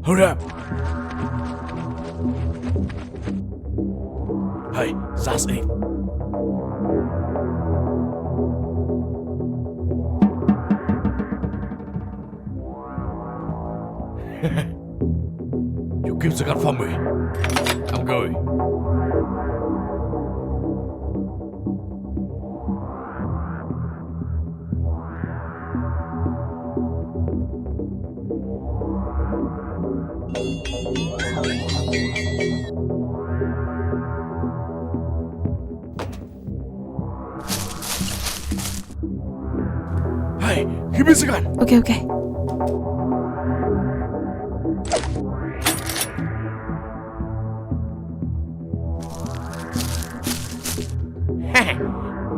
Hold up. Hey, Sassy. You keep the gun from me. I'm going. Hey, give me the gun. Okay, okay.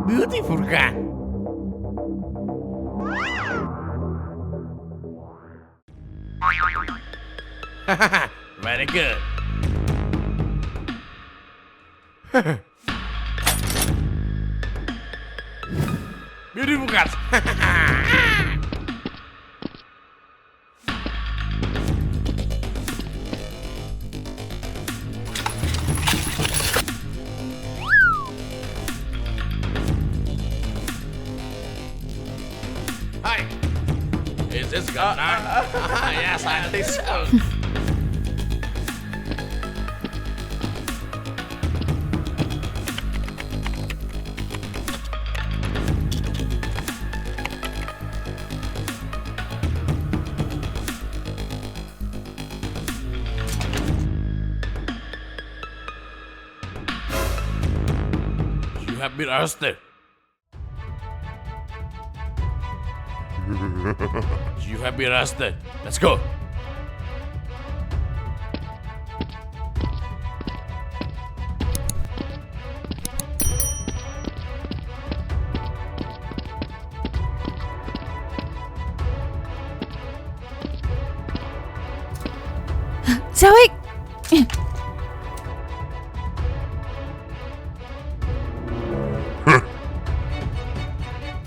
Beautiful gun. Very good. Beautiful guns. Hi. Is this gun now? Yes, I think so. You have been arrested. You have been arrested. Let's go. Sao ích?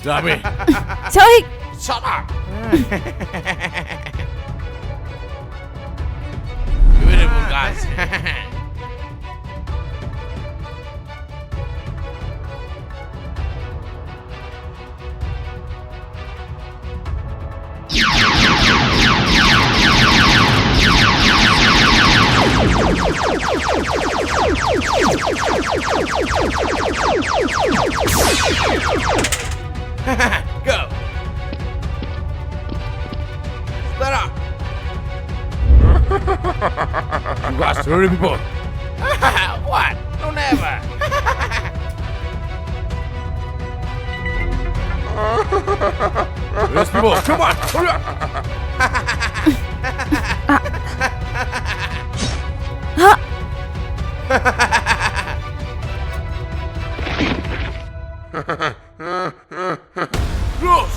Dobby. Sao ích? Shut up! Beautiful guys. Go! Stand up! You guys hurry people! What? No, never! Yes, people, come on! Hurry up! Close!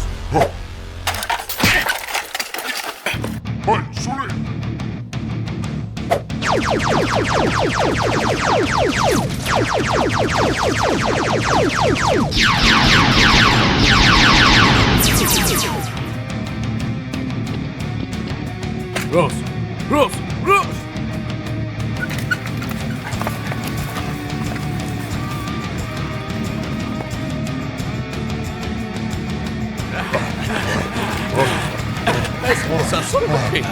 Rose! Rose! Rose! Let's celebrate!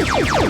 Let's go.